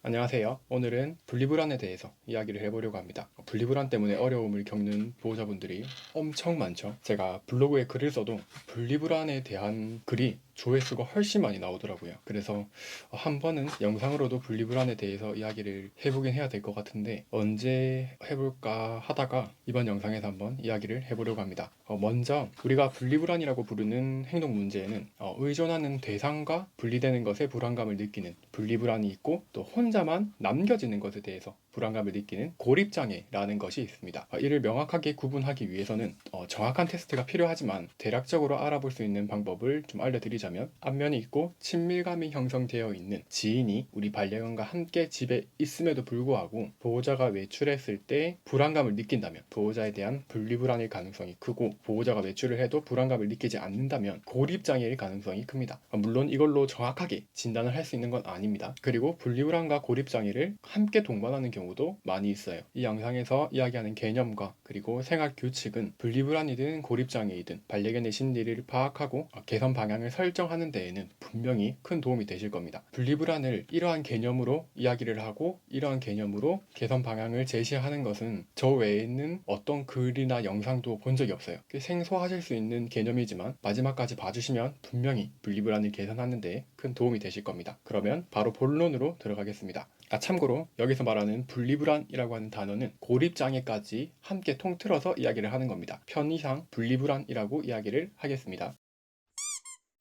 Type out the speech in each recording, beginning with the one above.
안녕하세요. 오늘은 분리불안에 대해서 이야기를 해보려고 합니다. 분리불안 때문에 어려움을 겪는 보호자분들이 엄청 많죠. 제가 블로그에 글을 써도 분리불안에 대한 글이 조회수가 훨씬 많이 나오더라고요. 그래서 한 번은 영상으로도 분리불안에 대해서 이야기를 해보긴 해야 될 것 같은데 언제 해볼까 하다가 이번 영상에서 한번 이야기를 해보려고 합니다. 먼저 우리가 분리불안이라고 부르는 행동 문제에는 의존하는 대상과 분리되는 것에 불안감을 느끼는 분리불안이 있고, 또 혼자만 남겨지는 것에 대해서 불안감을 느끼는 고립장애라는 것이 있습니다. 이를 명확하게 구분하기 위해서는 정확한 테스트가 필요하지만 대략적으로 알아볼 수 있는 방법을 좀 알려드리자면, 안면이 있고 친밀감이 형성되어 있는 지인이 우리 반려견과 함께 집에 있음에도 불구하고 보호자가 외출했을 때 불안감을 느낀다면 보호자에 대한 분리불안일 가능성이 크고, 보호자가 외출을 해도 불안감을 느끼지 않는다면 고립장애일 가능성이 큽니다. 물론 이걸로 정확하게 진단을 할 수 있는 건 아닙니다. 그리고 분리불안과 고립장애를 함께 동반하는 경우도 많이 있어요. 이 영상에서 이야기하는 개념과 그리고 생활 규칙은 분리불안이든 고립장애이든 반려견의 심리를 파악하고 개선 방향을 설정하는 데에는 분명히 큰 도움이 되실 겁니다. 분리불안을 이러한 개념으로 이야기를 하고 이러한 개념으로 개선 방향을 제시하는 것은 저 외에는 어떤 글이나 영상도 본 적이 없어요. 생소하실 수 있는 개념이지만 마지막까지 봐주시면 분명히 분리불안을 개선하는 데 큰 도움이 되실 겁니다. 그러면 바로 본론으로 들어가겠습니다. 참고로 여기서 말하는 분리불안이라고 하는 단어는 고립장애까지 함께 통틀어서 이야기를 하는 겁니다. 편의상 분리불안이라고 이야기를 하겠습니다.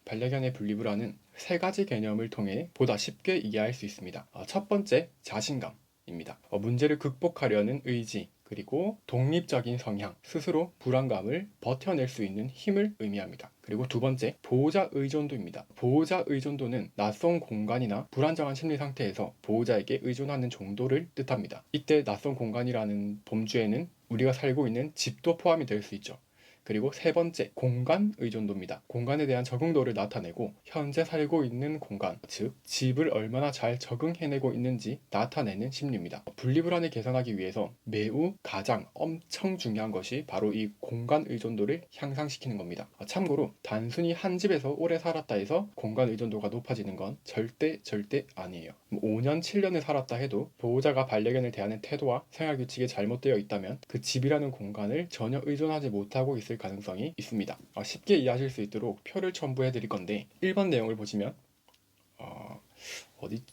반려견의 분리불안은 세 가지 개념을 통해 보다 쉽게 이해할 수 있습니다. 첫 번째, 자신감입니다. 문제를 극복하려는 의지, 그리고 독립적인 성향, 스스로 불안감을 버텨낼 수 있는 힘을 의미합니다. 그리고 두 번째, 보호자 의존도입니다. 보호자 의존도는 낯선 공간이나 불안정한 심리 상태에서 보호자에게 의존하는 정도를 뜻합니다. 이때 낯선 공간이라는 범주에는 우리가 살고 있는 집도 포함이 될 수 있죠. 그리고 세 번째, 공간 의존도입니다. 공간에 대한 적응도를 나타내고 현재 살고 있는 공간, 즉 집을 얼마나 잘 적응해내고 있는지 나타내는 심리입니다. 분리불안을 개선하기 위해서 매우 가장 엄청 중요한 것이 바로 이 공간 의존도를 향상시키는 겁니다. 참고로 단순히 한 집에서 오래 살았다 해서 공간 의존도가 높아지는 건 절대 아니에요. 5년, 7년을 살았다 해도 보호자가 반려견을 대하는 태도와 생활 규칙이 잘못되어 있다면 그 집이라는 공간을 전혀 의존하지 못하고 있을 가능성이 있습니다. 쉽게 이해하실 수 있도록 표를 첨부해 드릴 건데, 1번 내용을 보시면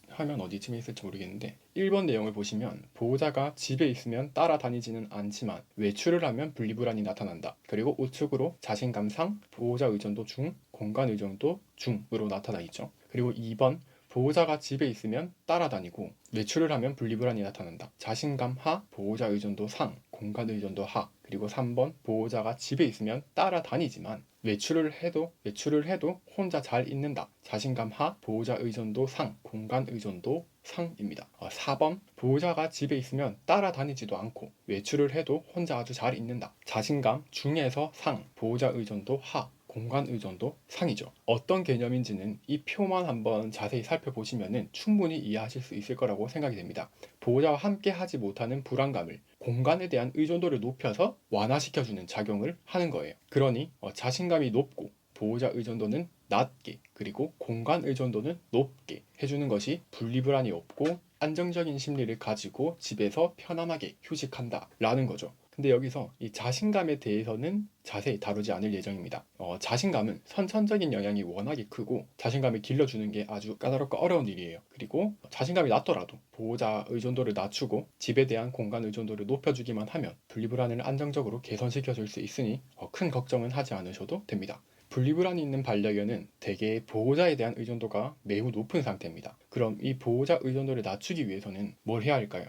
화면 어디쯤에 있을지 모르겠는데 1번 내용을 보시면 보호자가 집에 있으면 따라다니지는 않지만 외출을 하면 분리불안이 나타난다. 그리고 우측으로 자신감상, 보호자 의존도 중, 공간 의존도 중으로 나타나 있죠. 그리고 2번, 보호자가 집에 있으면 따라다니고 외출을 하면 분리불안이 나타난다. 자신감 하, 보호자 의존도 상, 공간 의존도 하. 그리고 3번, 보호자가 집에 있으면 따라다니지만 외출을 해도 혼자 잘 있는다. 자신감 하, 보호자 의존도 상, 공간 의존도 상입니다. 4번, 보호자가 집에 있으면 따라다니지도 않고 외출을 해도 혼자 아주 잘 있는다. 자신감 중에서 상, 보호자 의존도 하, 공간 의존도 상이죠. 어떤 개념인지는 이 표만 한번 자세히 살펴보시면 충분히 이해하실 수 있을 거라고 생각이 됩니다. 보호자와 함께 하지 못하는 불안감을 공간에 대한 의존도를 높여서 완화시켜주는 작용을 하는 거예요. 그러니 자신감이 높고 보호자 의존도는 낮게, 그리고 공간 의존도는 높게 해주는 것이 분리불안이 없고 안정적인 심리를 가지고 집에서 편안하게 휴식한다 라는 거죠. 근데 여기서 이 자신감에 대해서는 자세히 다루지 않을 예정입니다. 자신감은 선천적인 영향이 워낙에 크고 자신감을 길러주는 게 아주 까다롭고 어려운 일이에요. 그리고 자신감이 낮더라도 보호자 의존도를 낮추고 집에 대한 공간 의존도를 높여주기만 하면 분리불안을 안정적으로 개선시켜줄 수 있으니 큰 걱정은 하지 않으셔도 됩니다. 분리불안이 있는 반려견은 대개 보호자에 대한 의존도가 매우 높은 상태입니다. 그럼 이 보호자 의존도를 낮추기 위해서는 뭘 해야 할까요?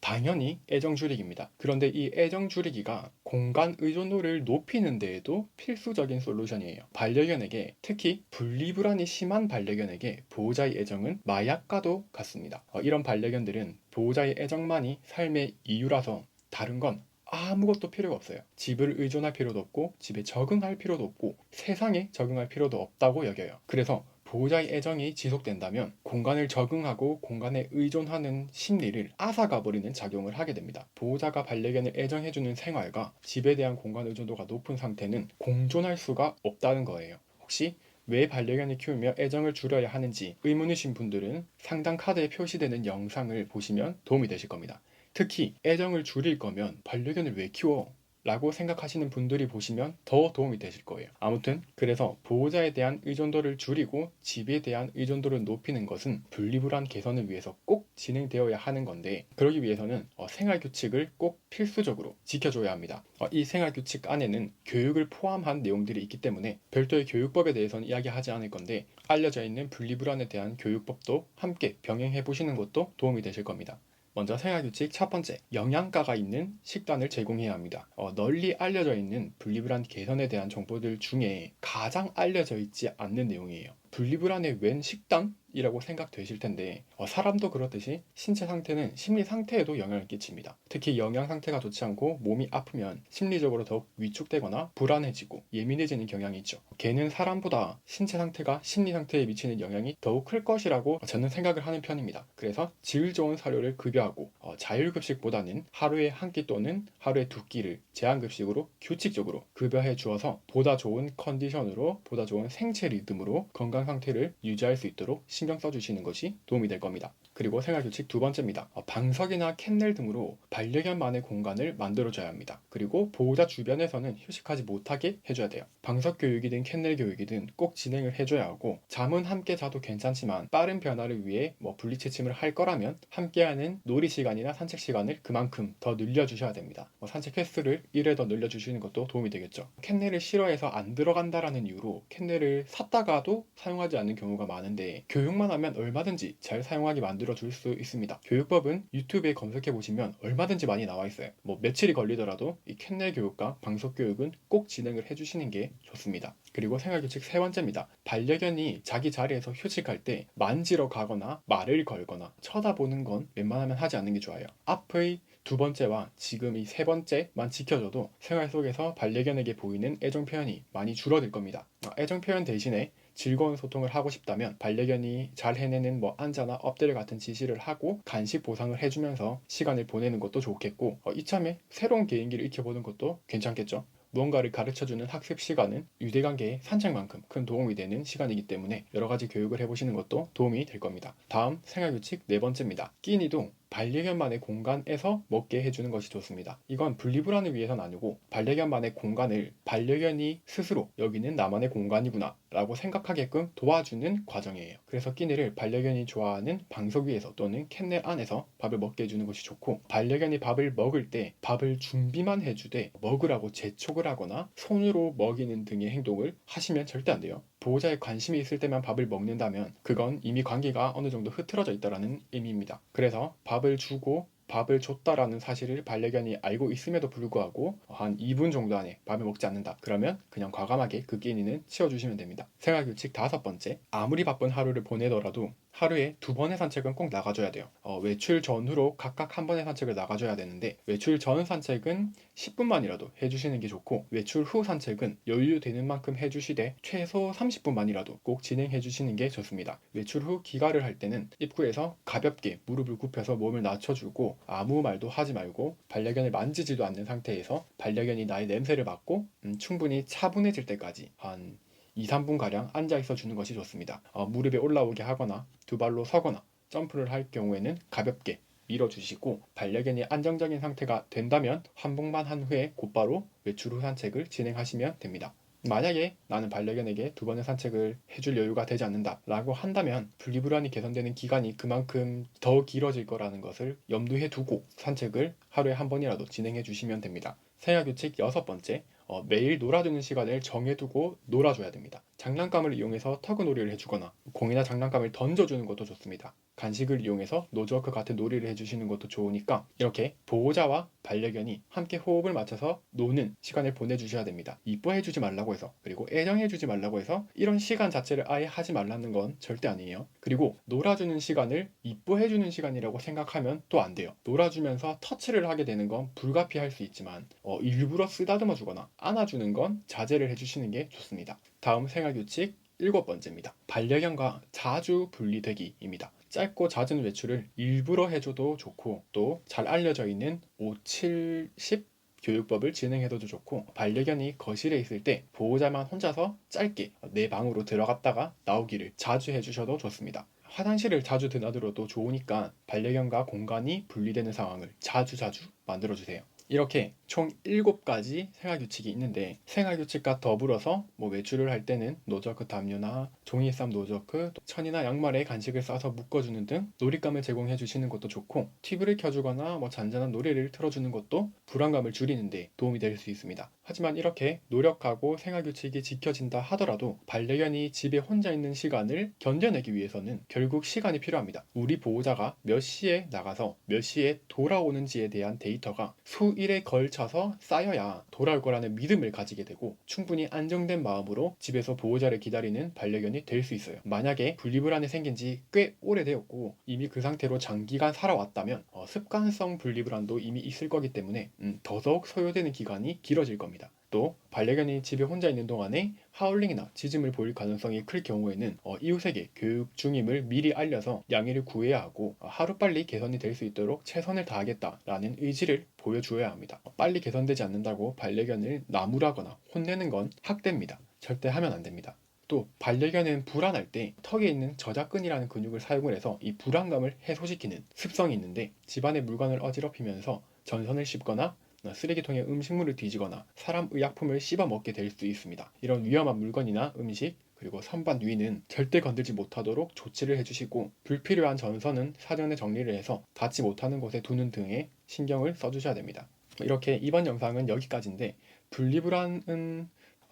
당연히 애정 줄이기입니다. 그런데 이 애정 줄이기가 공간 의존도를 높이는 데에도 필수적인 솔루션이에요. 반려견에게, 특히 분리불안이 심한 반려견에게 보호자의 애정은 마약과도 같습니다. 이런 반려견들은 보호자의 애정만이 삶의 이유라서 다른 건 아무것도 필요가 없어요. 집을 의존할 필요도 없고 집에 적응할 필요도 없고 세상에 적응할 필요도 없다고 여겨요. 그래서 보호자의 애정이 지속된다면 공간을 적응하고 공간에 의존하는 심리를 앗아가 버리는 작용을 하게 됩니다. 보호자가 반려견을 애정해주는 생활과 집에 대한 공간 의존도가 높은 상태는 공존할 수가 없다는 거예요. 혹시 왜 반려견을 키우며 애정을 줄여야 하는지 의문이신 분들은 상단 카드에 표시되는 영상을 보시면 도움이 되실 겁니다. 특히 애정을 줄일 거면 반려견을 왜 키워? 라고 생각하시는 분들이 보시면 더 도움이 되실 거예요. 아무튼 그래서 보호자에 대한 의존도를 줄이고 집에 대한 의존도를 높이는 것은 분리불안 개선을 위해서 꼭 진행되어야 하는 건데, 그러기 위해서는 생활규칙을 꼭 필수적으로 지켜줘야 합니다. 이 생활규칙 안에는 교육을 포함한 내용들이 있기 때문에 별도의 교육법에 대해서는 이야기하지 않을 건데, 알려져 있는 분리불안에 대한 교육법도 함께 병행해 보시는 것도 도움이 되실 겁니다. 먼저 생활규칙 첫 번째, 영양가가 있는 식단을 제공해야 합니다. 널리 알려져 있는 분리불안 개선에 대한 정보들 중에 가장 알려져 있지 않는 내용이에요. 분리불안의 웬 식단이라고 생각되실 텐데, 사람도 그렇듯이 신체 상태는 심리 상태에도 영향을 끼칩니다. 특히 영양 상태가 좋지 않고 몸이 아프면 심리적으로 더욱 위축되거나 불안해지고 예민해지는 경향이 있죠. 개는 사람보다 신체 상태가 심리 상태에 미치는 영향이 더욱 클 것이라고 저는 생각을 하는 편입니다. 그래서 질 좋은 사료를 급여하고 자율급식보다는 하루에 한 끼 또는 하루에 두 끼를 제한급식으로 규칙적으로 급여해 주어서 보다 좋은 컨디션으로, 보다 좋은 생체 리듬으로 건강 상태를 유지할 수 있도록 신경 써주시는 것이 도움이 될 겁니다. 그리고 생활규칙 두 번째입니다. 방석이나 캔넬 등으로 반려견만의 공간을 만들어줘야 합니다. 그리고 보호자 주변에서는 휴식하지 못하게 해줘야 돼요. 방석 교육이든 캔넬 교육이든 꼭 진행을 해줘야 하고, 잠은 함께 자도 괜찮지만 빠른 변화를 위해 분리체침을 할 거라면 함께하는 놀이 시간이나 산책 시간을 그만큼 더 늘려주셔야 됩니다. 산책 횟수를 1회 더 늘려주시는 것도 도움이 되겠죠. 캔넬을 싫어해서 안 들어간다라는 이유로 캔넬을 샀다가도 사용하지 않는 경우가 많은데, 교육만 하면 얼마든지 잘 사용하게 만들어 줄 수 있습니다. 교육법은 유튜브에 검색해 보시면 얼마든지 많이 나와 있어요. 며칠이 걸리더라도 이 캔넬 교육과 방석 교육은 꼭 진행을 해주시는 게 좋습니다. 그리고 생활규칙 세 번째입니다. 반려견이 자기 자리에서 휴식할 때 만지러 가거나 말을 걸거나 쳐다보는 건 웬만하면 하지 않는 게 좋아요. 앞의 두 번째와 지금 이 세 번째만 지켜줘도 생활 속에서 반려견에게 보이는 애정 표현이 많이 줄어들 겁니다. 애정 표현 대신에 즐거운 소통을 하고 싶다면 반려견이 잘 해내는 앉아나 엎드려 같은 지시를 하고 간식 보상을 해주면서 시간을 보내는 것도 좋겠고, 이참에 새로운 개인기를 익혀보는 것도 괜찮겠죠. 무언가를 가르쳐주는 학습 시간은 유대관계의 산책만큼 큰 도움이 되는 시간이기 때문에 여러 가지 교육을 해보시는 것도 도움이 될 겁니다. 다음 생활규칙 네 번째입니다. 끼니도 반려견만의 공간에서 먹게 해주는 것이 좋습니다. 이건 분리불안을 위해서는 아니고 반려견만의 공간을 반려견이 스스로 여기는 나만의 공간이구나 라고 생각하게끔 도와주는 과정이에요. 그래서 끼니를 반려견이 좋아하는 방석 위에서 또는 캔넬 안에서 밥을 먹게 해주는 것이 좋고, 반려견이 밥을 먹을 때 밥을 준비만 해주되 먹으라고 재촉을 하거나 손으로 먹이는 등의 행동을 하시면 절대 안 돼요. 보호자의 관심이 있을 때만 밥을 먹는다면 그건 이미 관계가 어느 정도 흐트러져 있다는 의미입니다. 그래서 밥을 주고 밥을 줬다라는 사실을 반려견이 알고 있음에도 불구하고 한 2분 정도 안에 밥을 먹지 않는다. 그러면 그냥 과감하게 그 끼니는 치워주시면 됩니다. 생활규칙 다섯 번째, 아무리 바쁜 하루를 보내더라도 하루에 2번의 산책은 꼭 나가줘야 돼요. 외출 전후로 각각 한 번의 산책을 나가줘야 되는데, 외출 전 산책은 10분만이라도 해주시는 게 좋고, 외출 후 산책은 여유 되는 만큼 해주시되 최소 30분만이라도 꼭 진행해 주시는 게 좋습니다. 외출 후 기가를 할 때는 입구에서 가볍게 무릎을 굽혀서 몸을 낮춰주고 아무 말도 하지 말고 반려견을 만지지도 않는 상태에서 반려견이 나의 냄새를 맡고 충분히 차분해질 때까지 한 2, 3분가량 앉아있어 주는 것이 좋습니다. 무릎에 올라오게 하거나 두 발로 서거나 점프를 할 경우에는 가볍게 밀어주시고, 반려견이 안정적인 상태가 된다면 환복만 한 후에 곧바로 외출 후 산책을 진행하시면 됩니다. 만약에 나는 반려견에게 2번의 산책을 해줄 여유가 되지 않는다 라고 한다면 분리불안이 개선되는 기간이 그만큼 더 길어질 거라는 것을 염두에 두고 산책을 하루에 한 번이라도 진행해 주시면 됩니다. 생활규칙 여섯 번째, 매일 놀아주는 시간을 정해두고 놀아줘야 됩니다. 장난감을 이용해서 터그놀이를 해주거나 공이나 장난감을 던져주는 것도 좋습니다. 간식을 이용해서 노즈워크 같은 놀이를 해주시는 것도 좋으니까 이렇게 보호자와 반려견이 함께 호흡을 맞춰서 노는 시간을 보내주셔야 됩니다. 이뻐해주지 말라고 해서, 그리고 애정해주지 말라고 해서 이런 시간 자체를 아예 하지 말라는 건 절대 아니에요. 그리고 놀아주는 시간을 이뻐해주는 시간이라고 생각하면 또 안 돼요. 놀아주면서 터치를 하게 되는 건 불가피할 수 있지만 일부러 쓰다듬어 주거나 안아주는 건 자제를 해주시는 게 좋습니다. 다음 생활규칙 일곱 번째입니다. 반려견과 자주 분리되기입니다. 짧고 잦은 외출을 일부러 해줘도 좋고, 또 잘 알려져 있는 5, 7, 10 교육법을 진행해둬도 좋고, 반려견이 거실에 있을 때 보호자만 혼자서 짧게 내 방으로 들어갔다가 나오기를 자주 해주셔도 좋습니다. 화장실을 자주 드나들어도 좋으니까 반려견과 공간이 분리되는 상황을 자주자주 만들어주세요. 이렇게 총 7가지 생활규칙이 있는데, 생활규칙과 더불어서 외출을 할 때는 노저크 담요나 종이쌈 노저크, 천이나 양말에 간식을 싸서 묶어주는 등 놀잇감을 제공해 주시는 것도 좋고, TV를 켜주거나 잔잔한 노래를 틀어주는 것도 불안감을 줄이는 데 도움이 될 수 있습니다. 하지만 이렇게 노력하고 생활규칙이 지켜진다 하더라도 반려견이 집에 혼자 있는 시간을 견뎌내기 위해서는 결국 시간이 필요합니다. 우리 보호자가 몇 시에 나가서 몇 시에 돌아오는지에 대한 데이터가 수일에 걸쳐서 쌓여야 돌아올 거라는 믿음을 가지게 되고, 충분히 안정된 마음으로 집에서 보호자를 기다리는 반려견이 될 수 있어요. 만약에 분리불안이 생긴 지 꽤 오래되었고 이미 그 상태로 장기간 살아왔다면 습관성 분리불안도 이미 있을 거기 때문에 더더욱 소요되는 기간이 길어질 겁니다. 또 반려견이 집에 혼자 있는 동안에 하울링이나 짖음을 보일 가능성이 클 경우에는 이웃에게 교육 중임을 미리 알려서 양해를 구해야 하고, 하루빨리 개선이 될 수 있도록 최선을 다하겠다라는 의지를 보여주어야 합니다. 빨리 개선되지 않는다고 반려견을 나무라거나 혼내는 건 학대입니다. 절대 하면 안 됩니다. 또 반려견은 불안할 때 턱에 있는 저작근이라는 근육을 사용을 해서 이 불안감을 해소시키는 습성이 있는데, 집안의 물건을 어지럽히면서 전선을 씹거나 쓰레기통에 음식물을 뒤지거나 사람 의약품을 씹어 먹게 될 수 있습니다. 이런 위험한 물건이나 음식, 그리고 선반 위는 절대 건들지 못하도록 조치를 해주시고, 불필요한 전선은 사전에 정리를 해서 닿지 못하는 곳에 두는 등의 신경을 써주셔야 됩니다. 이렇게 이번 영상은 여기까지인데, 분리불안은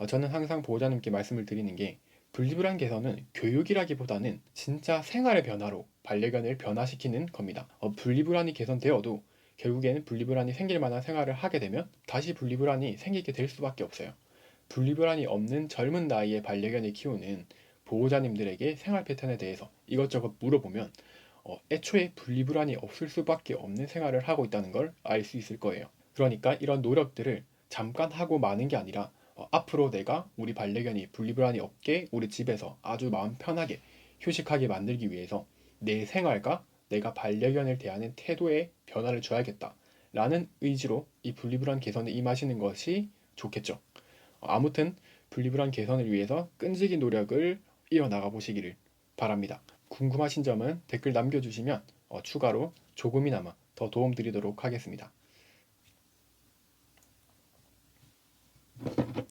저는 항상 보호자님께 말씀을 드리는 게, 분리불안 개선은 교육이라기보다는 진짜 생활의 변화로 반려견을 변화시키는 겁니다. 분리불안이 개선되어도 결국에는 분리불안이 생길 만한 생활을 하게 되면 다시 분리불안이 생기게 될 수밖에 없어요. 분리불안이 없는 젊은 나이에 반려견을 키우는 보호자님들에게 생활 패턴에 대해서 이것저것 물어보면 애초에 분리불안이 없을 수밖에 없는 생활을 하고 있다는 걸 알 수 있을 거예요. 그러니까 이런 노력들을 잠깐 하고 마는 게 아니라 앞으로 내가 우리 반려견이 분리불안이 없게 우리 집에서 아주 마음 편하게 휴식하게 만들기 위해서 내 생활과 내가 반려견을 대하는 태도에 변화를 줘야겠다 라는 의지로 이 분리불안 개선에 임하시는 것이 좋겠죠. 아무튼 분리불안 개선을 위해서 끈질긴 노력을 이어나가 보시기를 바랍니다. 궁금하신 점은 댓글 남겨주시면 추가로 조금이나마 더 도움 드리도록 하겠습니다.